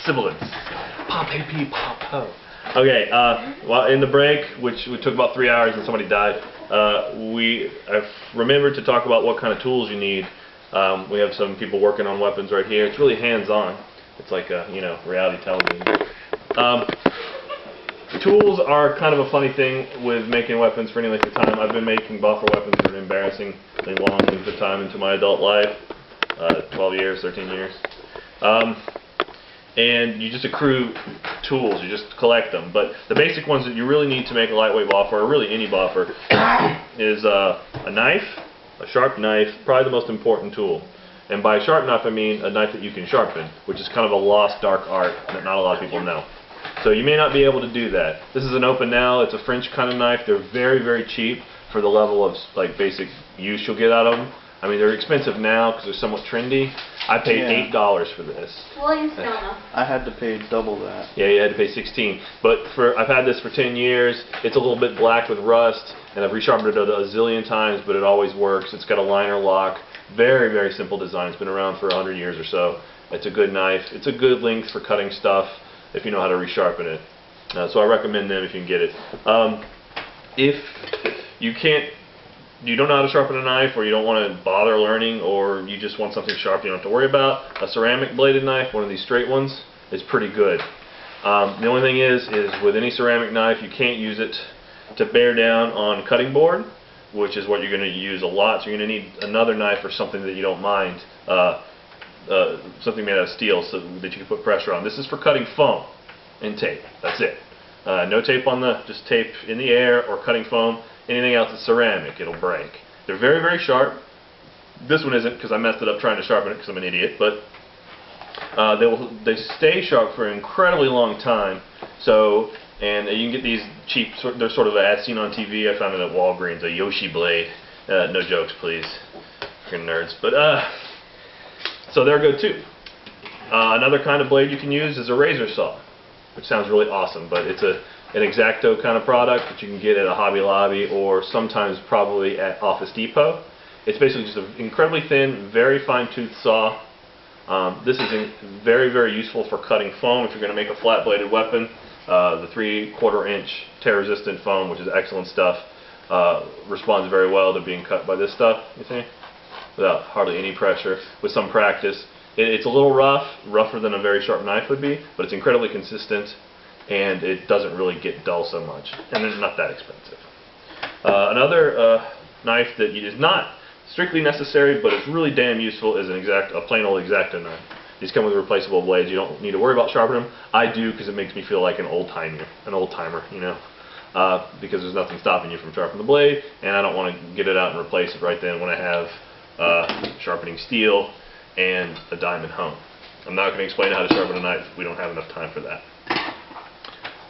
sibilance. Pop, hey, pee, pop, ho. Okay, well, in the break, which took about 3 hours and somebody died, I've remembered to talk about what kind of tools you need. We have some people working on weapons right here. It's really hands-on. It's like reality television. Tools are kind of a funny thing with making weapons for any length of time. I've been making Boffer weapons for an embarrassingly long length of time into my adult life, 12 years, 13 years. And you just accrue tools, you just collect them. But the basic ones that you really need to make a lightweight Boffer, or really any Boffer, is a knife, a sharp knife, probably the most important tool. And by sharp knife I mean a knife that you can sharpen, which is kind of a lost dark art that not a lot of people know. So you may not be able to do that. This is an open nail, it's a French kind of knife. They're very, very cheap for the level of like basic use you'll get out of them. I mean, they're expensive now because they're somewhat trendy. I paid $8 for this. William still know. I had to pay double that. Yeah, you had to pay 16. But I've had this for 10 years. It's a little bit black with rust, and I've resharpened it a zillion times, but it always works. It's got a liner lock. Very, very simple design. It's been around for 100 years or so. It's a good knife. It's a good length for cutting stuff if you know how to resharpen it. So I recommend them if you can get it. If you don't know how to sharpen a knife, or you don't want to bother learning, or you just want something sharp you don't have to worry about, a ceramic bladed knife, one of these straight ones, is pretty good. The only thing is with any ceramic knife, you can't use it to bear down on cutting board, which is what you're going to use a lot. So you're going to need another knife or something that you don't mind, something made out of steel so that you can put pressure on. This is for cutting foam and tape. That's it. No tape on just tape in the air or cutting foam. Anything else is ceramic. It'll break. They're very, very sharp. This one isn't because I messed it up trying to sharpen it because I'm an idiot. But they stay sharp for an incredibly long time. So, and you can get these cheap. They're sort of as seen on TV. I found it at Walgreens, a Yoshi blade. No jokes, please. Freaking nerds. But so they're good too. Another kind of blade you can use is a razor saw, which sounds really awesome, but it's an X-Acto kind of product that you can get at a Hobby Lobby or sometimes probably at Office Depot. It's basically just an incredibly thin, very fine-toothed saw. This is very, very useful for cutting foam if you're going to make a flat-bladed weapon. The 3/4 inch tear-resistant foam, which is excellent stuff, responds very well to being cut by this stuff, you see, without hardly any pressure, with some practice. It's a little rougher than a very sharp knife would be, but it's incredibly consistent, and it doesn't really get dull so much, and it's not that expensive. Another knife that is not strictly necessary, but it's really damn useful, is a plain old X-Acto knife. These come with replaceable blades. You don't need to worry about sharpening them. I do, because it makes me feel like an old timer, you know, because there's nothing stopping you from sharpening the blade, and I don't want to get it out and replace it right then when I have sharpening steel and a diamond hone. I'm not going to explain how to sharpen a knife. We don't have enough time for that.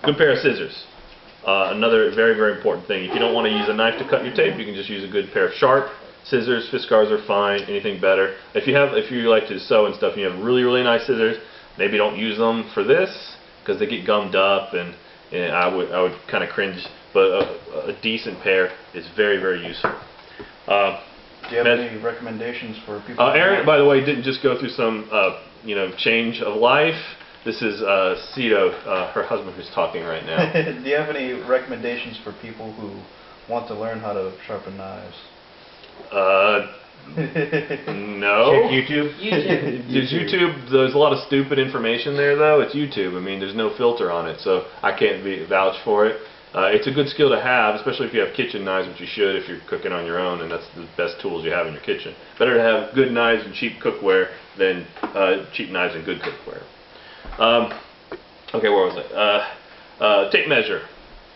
Good pair of scissors. Another very, very important thing. If you don't want to use a knife to cut your tape, you can just use a good pair of sharp scissors. Fiskars are fine. Anything better. If you like to sew and stuff, and you have really, really nice scissors, maybe don't use them for this because they get gummed up, and I would kind of cringe. But a decent pair is very, very useful. Do you have any recommendations for people? Erin, by the way, didn't just go through some change of life. This is Cito, her husband, who's talking right now. Do you have any recommendations for people who want to learn how to sharpen knives? No. Check YouTube. YouTube. There's a lot of stupid information there, though. It's YouTube. I mean, there's no filter on it, so I can't vouch for it. It's a good skill to have, especially if you have kitchen knives, which you should if you're cooking on your own, and that's the best tools you have in your kitchen. Better to have good knives and cheap cookware than cheap knives and good cookware. Okay, where was I? Tape measure,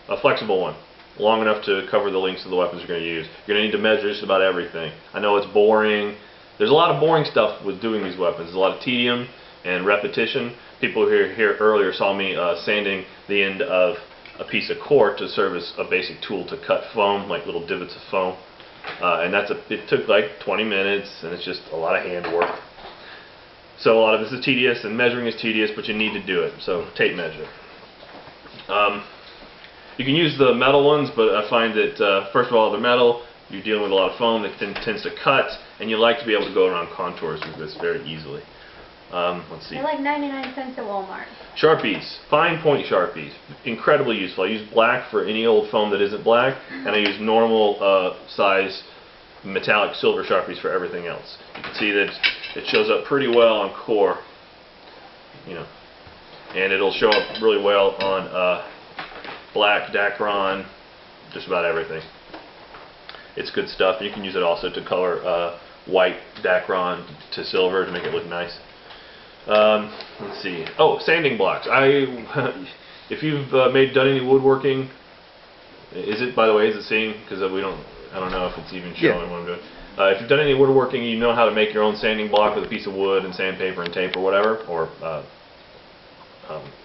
a flexible one, long enough to cover the lengths of the weapons you're going to use. You're going to need to measure just about everything. I know it's boring. There's a lot of boring stuff with doing these weapons. There's a lot of tedium and repetition. People who were here earlier saw me sanding the end of a piece of cork to serve as a basic tool to cut foam, like little divots of foam. And it took like 20 minutes, and it's just a lot of hand work. So a lot of this is tedious, and measuring is tedious, but you need to do it. So tape measure. You can use the metal ones, but I find that first of all, they're metal. You're dealing with a lot of foam that tends to cut, and you like to be able to go around contours with this very easily. Let's see. They're like 99 cents at Walmart. Sharpies, fine point Sharpies, incredibly useful. I use black for any old foam that isn't black, and I use normal size metallic silver Sharpies for everything else. You can see that it shows up pretty well on core, you know, and it'll show up really well on black, Dacron, just about everything. It's good stuff. You can use it also to color white Dacron to silver to make it look nice. Let's see. Oh, sanding blocks. If you've done any woodworking, is it, by the way, is it seeing? Because I don't know if it's even showing what I'm doing. If you've done any woodworking, you know how to make your own sanding block with a piece of wood and sandpaper and tape or whatever, or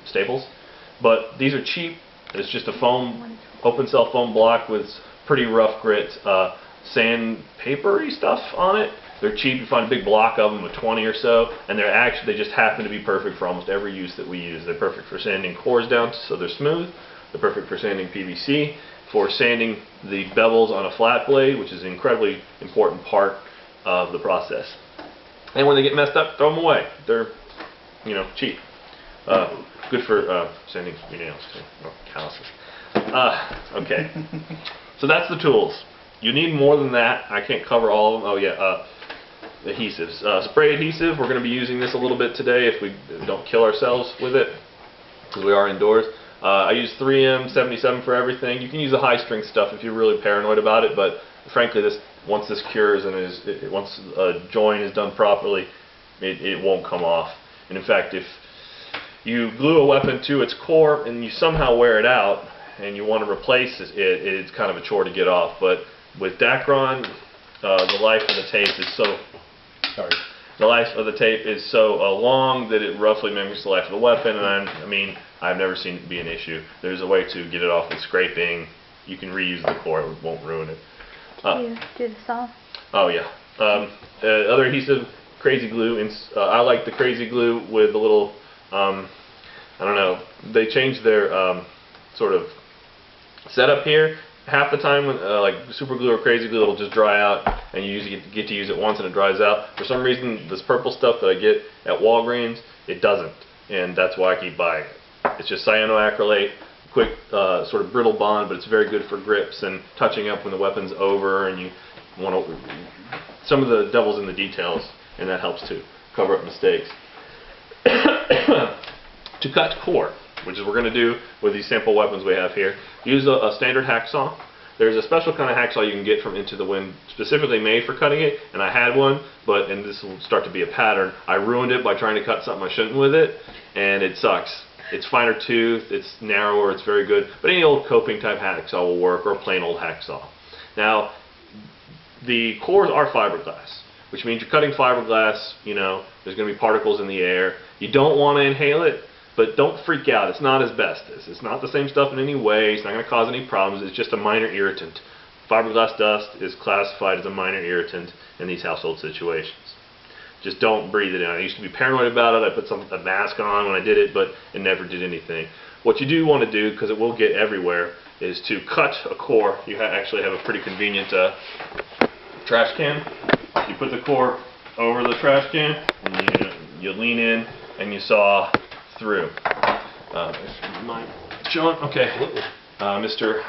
staples. But these are cheap. It's just a foam, open cell foam block with pretty rough grit sandpapery stuff on it. They're cheap. You find a big block of them with 20 or so, and they just happen to be perfect for almost every use that we use. They're perfect for sanding cores down so they're smooth. They're perfect for sanding PVC, for sanding the bevels on a flat blade, which is an incredibly important part of the process. And when they get messed up, throw them away. They're, cheap. Good for sanding your nails too, or calluses. Okay, so that's the tools. You need more than that. I can't cover all of them. Oh yeah, adhesives. Spray adhesive, we're going to be using this a little bit today if we don't kill ourselves with it, because we are indoors. I use 3M 77 for everything. You can use the high strength stuff if you're really paranoid about it, but frankly, once this cures and once a join is done properly, it won't come off. And in fact, if you glue a weapon to its core and you somehow wear it out and you want to replace it, it's kind of a chore to get off. But with Dacron, the life of the tape is so long that it roughly mimics the life of the weapon, and I've never seen it be an issue. There's a way to get it off with scraping. You can reuse the core; it won't ruin it. You do the saw? Oh yeah. Other adhesive, Crazy Glue. I like the Crazy Glue with the little. I don't know. They changed their sort of setup here. Half the time, like super glue or crazy glue, it'll just dry out, and you usually get to use it once and it dries out. For some reason, this purple stuff that I get at Walgreens, it doesn't, and that's why I keep buying it. It's just cyanoacrylate, quick sort of brittle bond, but it's very good for grips and touching up when the weapon's over, and you want to. Some of the devil's in the details, and that helps to cover up mistakes. To cut core, which is what we're going to do with these sample weapons we have here. Use a standard hacksaw. There's a special kind of hacksaw you can get from Into the Wind, specifically made for cutting it, and I had one, and this will start to be a pattern. I ruined it by trying to cut something I shouldn't with it, and it sucks. It's finer tooth, it's narrower, it's very good, but any old coping type hacksaw will work, or a plain old hacksaw. Now, the cores are fiberglass, which means you're cutting fiberglass, there's going to be particles in the air. You don't want to inhale it, but don't freak out. It's not asbestos. It's not the same stuff in any way. It's not going to cause any problems. It's just a minor irritant. Fiberglass dust is classified as a minor irritant in these household situations. Just don't breathe it in. I used to be paranoid about it. I put a mask on when I did it, but it never did anything. What you do want to do, because it will get everywhere, is to cut a core. You actually have a pretty convenient trash can. You put the core over the trash can, and you lean in, and you saw through. Sean, okay. Mr.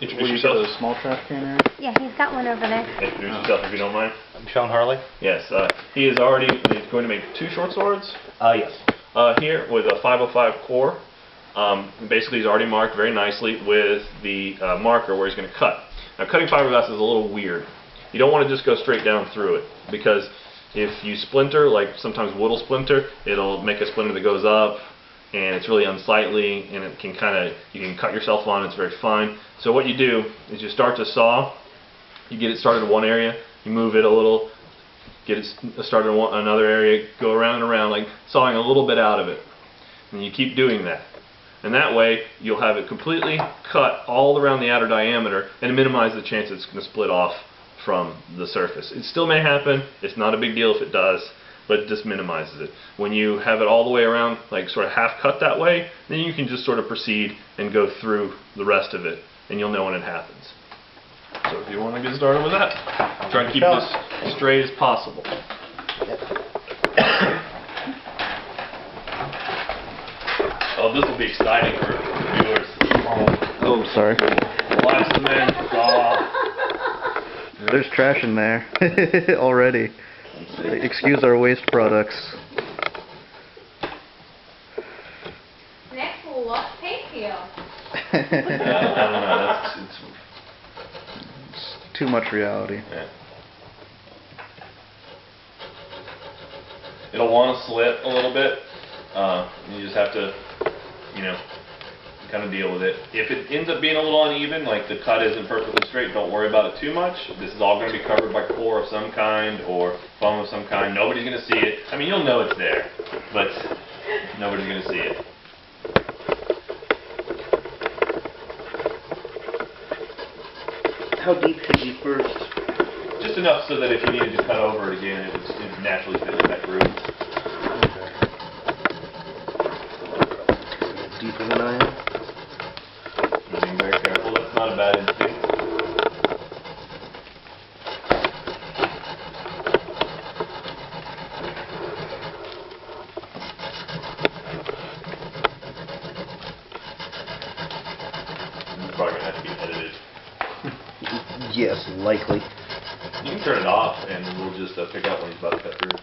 Introduce yourself. The small trash can area? Yeah, he's got one over there. Introduce yourself if you don't mind. I'm Sean Harley. Yes, he's going to make 2 short swords. Yes. Here with a 505 core. Basically, he's already marked very nicely with the marker where he's going to cut. Now, cutting fiberglass is a little weird. You don't want to just go straight down through it, because if you splinter, like sometimes wood will splinter, it'll make a splinter that goes up, and it's really unsightly, and it can you can cut yourself on. It's very fine. So what you do is you start to saw. You get it started in one area, you move it a little, get it started in another area, go around and around, like sawing a little bit out of it, and you keep doing that. And that way, you'll have it completely cut all around the outer diameter, and minimize the chance it's going to split off from the surface. It still may happen. It's not a big deal if it does, but it just minimizes it. When you have it all the way around, like sort of half cut that way, then you can just sort of proceed and go through the rest of it, and you'll know when it happens. So if you want to get started with that, try to keep this as straight as possible. Yep. Oh, this will be exciting for viewers. Oh, sorry. Watch the men. There's trash in there already. Excuse our waste products. Next, we'll watch paint peel. I don't know. It's too much reality. Yeah. It'll want to slip a little bit. You just have to, kind of deal with it. If it ends up being a little uneven, like the cut isn't perfectly straight, don't worry about it too much. This is all going to be covered by core of some kind or foam of some kind. Nobody's going to see it. I mean, you'll know it's there, but nobody's going to see it. How deep should you first? Just enough so that if you needed to cut over it again, it would naturally fit in that groove. Deeper than I am? Being very careful. That's not a bad instinct. It's probably going to have to be edited. Yes, likely. You can turn it off and we'll just pick up when he's about to cut through.